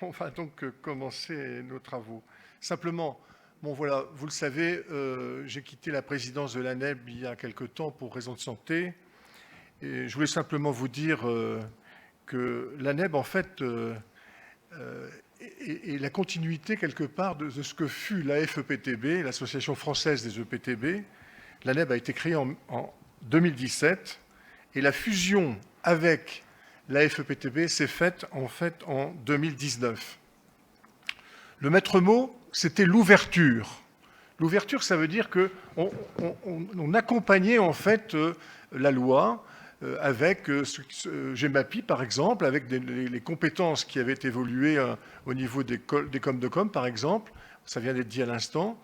On va donc commencer nos travaux. Simplement, bon voilà, vous le savez, j'ai quitté la présidence de l'ANEB il y a quelque temps pour raison de santé. Et je voulais simplement vous dire que l'ANEB, en fait, est la continuité quelque part de ce que fut la FEPTB, l'Association française des EPTB. L'ANEB a été créée en 2017 et la fusion avec la FEPTB s'est faite en fait en 2019. Le maître mot, c'était l'ouverture. L'ouverture, ça veut dire qu'on accompagnait en fait la loi avec GEMAPI, par exemple, avec les compétences qui avaient évolué au niveau des coms de com, par exemple. Ça vient d'être dit à l'instant.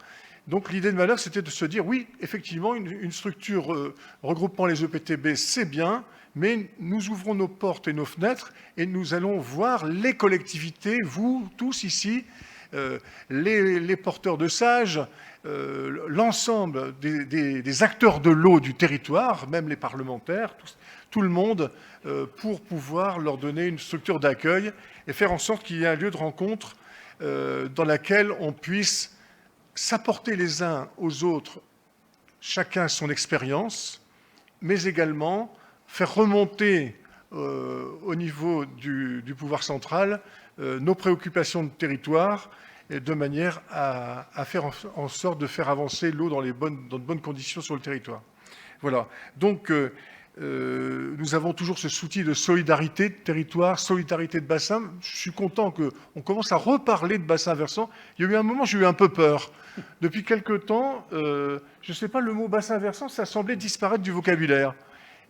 Donc l'idée de valeur, c'était de se dire, oui, effectivement, une structure regroupant les EPTB, c'est bien, mais nous ouvrons nos portes et nos fenêtres et nous allons voir les collectivités, vous tous ici, les porteurs de sages, l'ensemble des acteurs de l'eau du territoire, même les parlementaires, tout le monde, pour pouvoir leur donner une structure d'accueil et faire en sorte qu'il y ait un lieu de rencontre dans laquelle on puisse s'apporter les uns aux autres, chacun son expérience, mais également faire remonter au niveau du pouvoir central nos préoccupations de territoire de manière à faire en sorte de faire avancer l'eau dans de bonnes conditions sur le territoire. Voilà. Donc, nous avons toujours ce souci de solidarité de territoire, solidarité de bassin. Je suis content qu'on commence à reparler de bassin versant. Il y a eu un moment, j'ai eu un peu peur. Depuis quelque temps, je ne sais pas, le mot bassin versant, ça semblait disparaître du vocabulaire.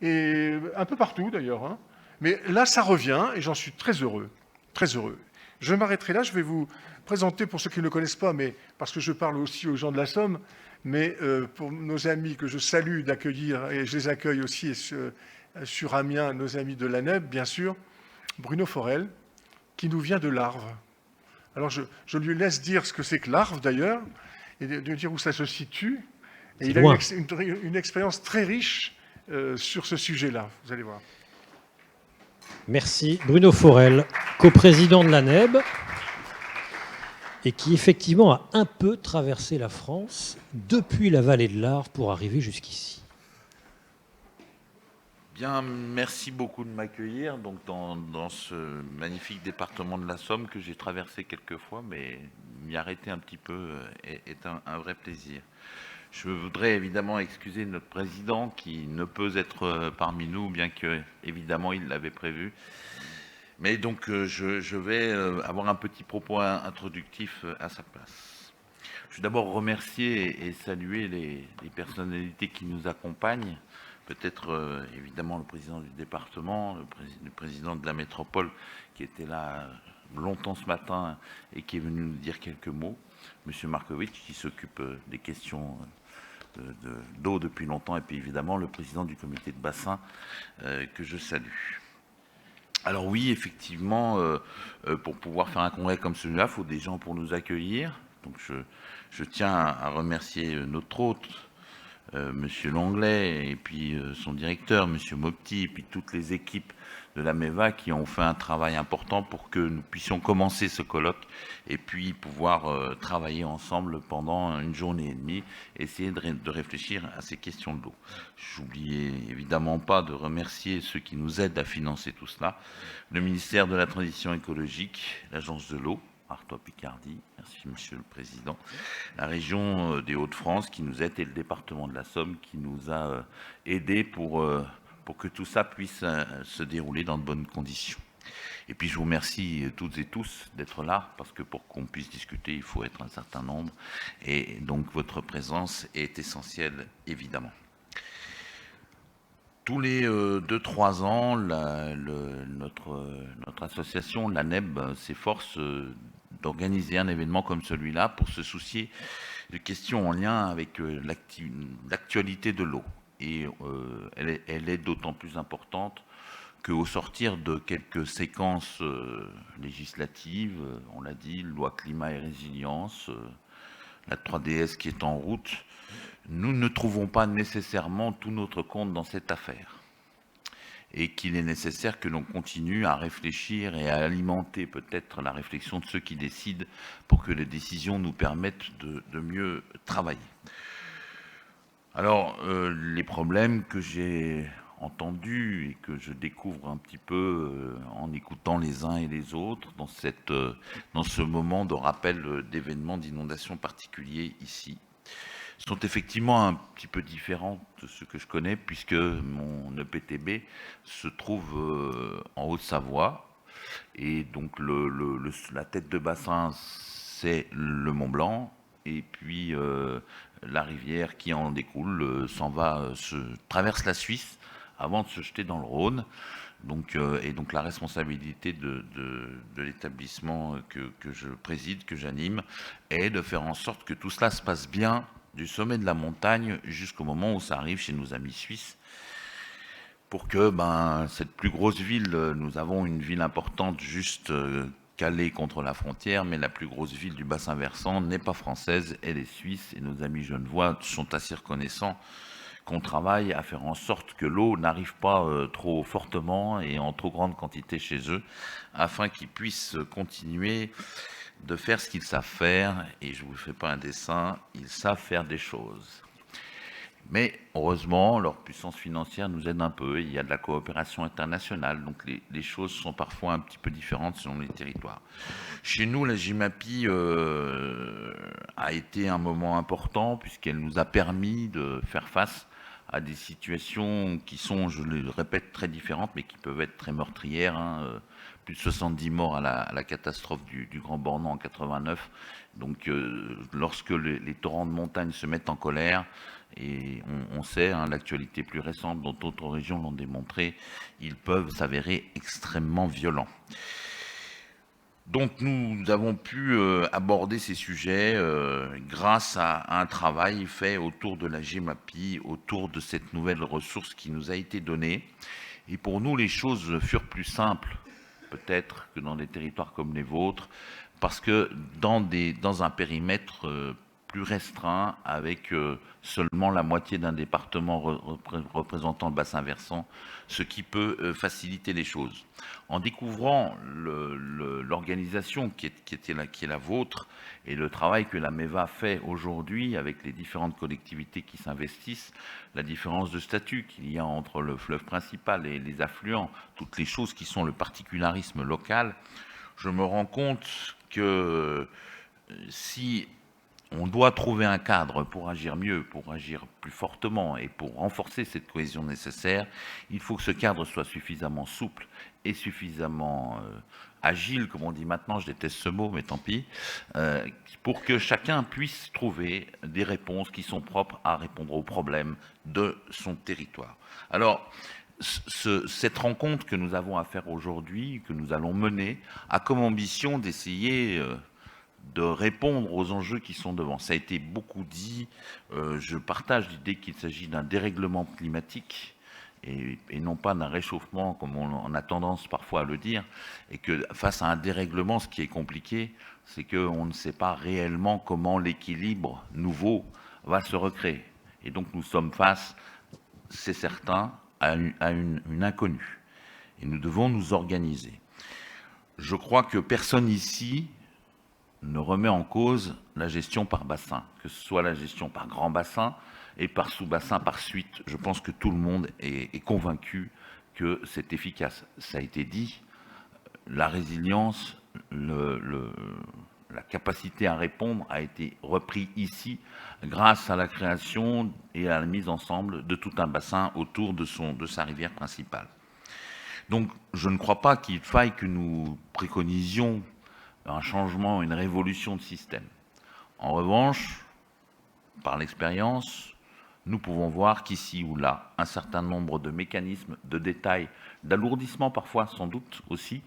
Et un peu partout d'ailleurs. Hein. Mais là, ça revient et j'en suis très heureux. Très heureux. Je m'arrêterai là, je vais vous présenter pour ceux qui ne le connaissent pas, mais parce que je parle aussi aux gens de la Somme, mais pour nos amis que je salue d'accueillir, et je les accueille aussi sur Amiens, nos amis de l'ANEB, bien sûr, Bruno Forel, qui nous vient de l'Arve. Alors je lui laisse dire ce que c'est que l'Arve d'ailleurs, et de dire où ça se situe. Et il a une expérience très riche sur ce sujet-là, vous allez voir. Merci. Bruno Forel, coprésident de l'ANEB, et qui effectivement a un peu traversé la France depuis la vallée de l'Arve pour arriver jusqu'ici. Bien, merci beaucoup de m'accueillir donc dans ce magnifique département de la Somme que j'ai traversé quelques fois, mais m'y arrêter un petit peu est un vrai plaisir. Je voudrais évidemment excuser notre président qui ne peut être parmi nous, bien que évidemment il l'avait prévu. Mais donc je vais avoir un petit propos introductif à sa place. Je vais d'abord remercier et saluer les personnalités qui nous accompagnent. Peut-être évidemment le président du département, le président de la métropole qui était là longtemps ce matin et qui est venu nous dire quelques mots. Monsieur Markovitch qui s'occupe des questions d'eau depuis longtemps et puis évidemment le président du comité de bassin que je salue. Alors oui, effectivement, pour pouvoir faire un congrès comme celui-là, il faut des gens pour nous accueillir. Donc je tiens à remercier notre hôte, Monsieur Langlais, et puis son directeur, Monsieur Mopti, et puis toutes les équipes de la MEVA qui ont fait un travail important pour que nous puissions commencer ce colloque et puis pouvoir travailler ensemble pendant une journée et demie, essayer de réfléchir à ces questions de l'eau. J'oubliais évidemment pas de remercier ceux qui nous aident à financer tout cela, le ministère de la Transition écologique, l'Agence de l'eau, Artois-Picardie, merci Monsieur le Président, la région des Hauts-de-France qui nous aide et le département de la Somme qui nous a aidés pour que tout ça puisse se dérouler dans de bonnes conditions. Et puis je vous remercie toutes et tous d'être là, parce que pour qu'on puisse discuter, il faut être un certain nombre, et donc votre présence est essentielle, évidemment. Tous les 2-3 ans, notre association, l'ANEB, s'efforce d'organiser un événement comme celui-là pour se soucier de questions en lien avec l'actualité de l'eau. Et elle est d'autant plus importante qu'au sortir de quelques séquences législatives, on l'a dit, loi climat et résilience, la 3DS qui est en route, nous ne trouvons pas nécessairement tout notre compte dans cette affaire. et qu'il est nécessaire que l'on continue à réfléchir et à alimenter peut-être la réflexion de ceux qui décident pour que les décisions nous permettent de mieux travailler. Alors, les problèmes que j'ai entendus et que je découvre un petit peu en écoutant les uns et les autres dans ce moment de rappel d'événements d'inondation particuliers ici, sont effectivement un petit peu différents de ce que je connais, puisque mon EPTB se trouve en Haute-Savoie, et donc la tête de bassin, c'est le Mont Blanc, et puis la rivière qui en découle traverse la Suisse avant de se jeter dans le Rhône. Donc, et donc la responsabilité de l'établissement que je préside, que j'anime, est de faire en sorte que tout cela se passe bien du sommet de la montagne jusqu'au moment où ça arrive chez nos amis suisses, pour que cette plus grosse ville, nous avons une ville importante juste calée contre la frontière, mais la plus grosse ville du bassin versant n'est pas française, elle est suisse, et nos amis genevois sont assez reconnaissants qu'on travaille à faire en sorte que l'eau n'arrive pas trop fortement et en trop grande quantité chez eux, afin qu'ils puissent continuer de faire ce qu'ils savent faire. Et je ne vous fais pas un dessin, ils savent faire des choses. Mais heureusement, leur puissance financière nous aide un peu. Il y a de la coopération internationale, donc les choses sont parfois un petit peu différentes selon les territoires. Chez nous, la GIMAPI a été un moment important puisqu'elle nous a permis de faire face à des situations qui sont, je le répète, très différentes, mais qui peuvent être très meurtrières. Plus de 70 morts à la catastrophe du Grand Bornand en 89. Donc, lorsque les torrents de montagne se mettent en colère, et on sait, l'actualité plus récente dont d'autres régions l'ont démontré, ils peuvent s'avérer extrêmement violents. Donc nous avons pu aborder ces sujets grâce à un travail fait autour de la GIMAPI, autour de cette nouvelle ressource qui nous a été donnée. Et pour nous, les choses furent plus simples, peut-être, que dans des territoires comme les vôtres, parce que dans un périmètre plus restreint, avec seulement la moitié d'un département représentant le bassin versant, ce qui peut faciliter les choses. En découvrant l'organisation qui est la vôtre et le travail que la MEVA fait aujourd'hui avec les différentes collectivités qui s'investissent, la différence de statut qu'il y a entre le fleuve principal et les affluents, toutes les choses qui sont le particularisme local, je me rends compte que si on doit trouver un cadre pour agir mieux, pour agir plus fortement et pour renforcer cette cohésion nécessaire, il faut que ce cadre soit suffisamment souple et suffisamment agile, comme on dit maintenant, je déteste ce mot, mais tant pis, pour que chacun puisse trouver des réponses qui sont propres à répondre aux problèmes de son territoire. Alors, cette rencontre que nous avons à faire aujourd'hui, que nous allons mener, a comme ambition d'essayer de répondre aux enjeux qui sont devant. Ça a été beaucoup dit, je partage l'idée qu'il s'agit d'un dérèglement climatique et non pas d'un réchauffement comme on a tendance parfois à le dire, et que face à un dérèglement, ce qui est compliqué, c'est qu'on ne sait pas réellement comment l'équilibre nouveau va se recréer. Et donc nous sommes face, c'est certain, à une inconnue. Et nous devons nous organiser. Je crois que personne ici ne remet en cause la gestion par bassin, que ce soit la gestion par grand bassin et par sous-bassin par suite. Je pense que tout le monde est convaincu que c'est efficace. Ça a été dit, la résilience, la capacité à répondre a été repris ici grâce à la création et à la mise ensemble de tout un bassin autour de sa rivière principale. Donc je ne crois pas qu'il faille que nous préconisions un changement, une révolution de système. En revanche, par l'expérience, nous pouvons voir qu'ici ou là, un certain nombre de mécanismes, de détails, d'alourdissement parfois sans doute aussi,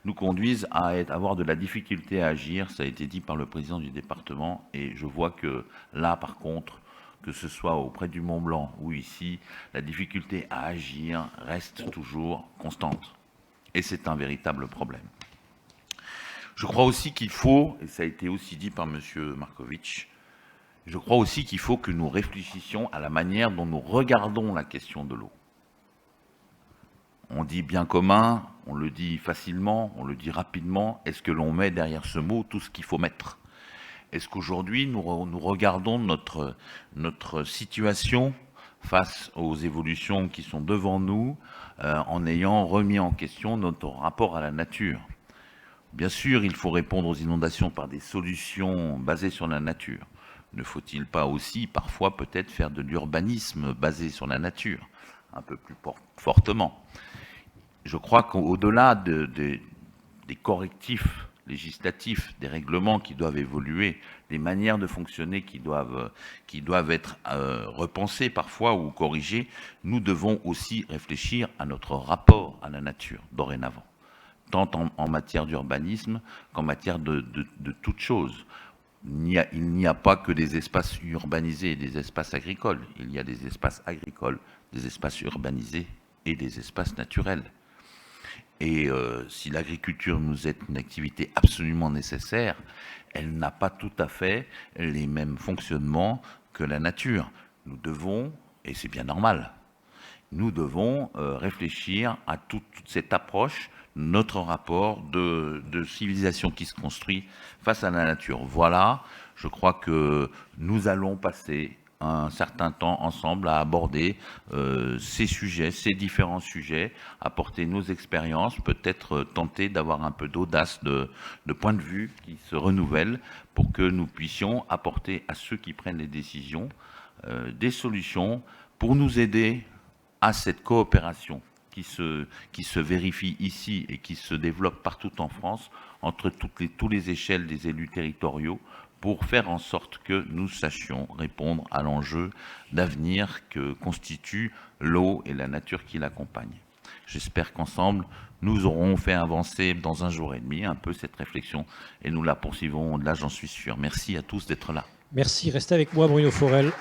nous conduisent à avoir de la difficulté à agir. Ça a été dit par le président du département et je vois que là, par contre, que ce soit auprès du Mont Blanc ou ici, la difficulté à agir reste toujours constante. Et c'est un véritable problème. Je crois aussi qu'il faut, et ça a été aussi dit par M. Markovitch, je crois aussi qu'il faut que nous réfléchissions à la manière dont nous regardons la question de l'eau. On dit bien commun, on le dit facilement, on le dit rapidement. Est-ce que l'on met derrière ce mot tout ce qu'il faut mettre? Est-ce qu'aujourd'hui, nous regardons notre situation face aux évolutions qui sont devant nous en ayant remis en question notre rapport à la nature? Bien sûr, il faut répondre aux inondations par des solutions basées sur la nature. Ne faut-il pas aussi, parfois, peut-être faire de l'urbanisme basé sur la nature, un peu plus fortement? Je crois qu'au-delà des correctifs législatifs, des règlements qui doivent évoluer, des manières de fonctionner qui doivent être repensées parfois ou corrigées, nous devons aussi réfléchir à notre rapport à la nature dorénavant, tant en matière d'urbanisme qu'en matière de toute chose. Il n'y a pas que des espaces urbanisés et des espaces agricoles. Il y a des espaces agricoles, des espaces urbanisés et des espaces naturels. Et si l'agriculture nous est une activité absolument nécessaire, elle n'a pas tout à fait les mêmes fonctionnements que la nature. Nous devons, et c'est bien normal, nous devons réfléchir à toute cette approche, notre rapport de civilisation qui se construit face à la nature. Voilà, je crois que nous allons passer un certain temps ensemble à aborder ces sujets, ces différents sujets, apporter nos expériences, peut-être tenter d'avoir un peu d'audace de point de vue qui se renouvelle pour que nous puissions apporter à ceux qui prennent les décisions des solutions pour nous aider à cette coopération qui se vérifie ici et qui se développe partout en France entre tous les échelles des élus territoriaux pour faire en sorte que nous sachions répondre à l'enjeu d'avenir que constituent l'eau et la nature qui l'accompagnent. J'espère qu'ensemble, nous aurons fait avancer dans un jour et demi un peu cette réflexion et nous la poursuivrons, là j'en suis sûr. Merci à tous d'être là. Merci, restez avec moi Bruno Forel.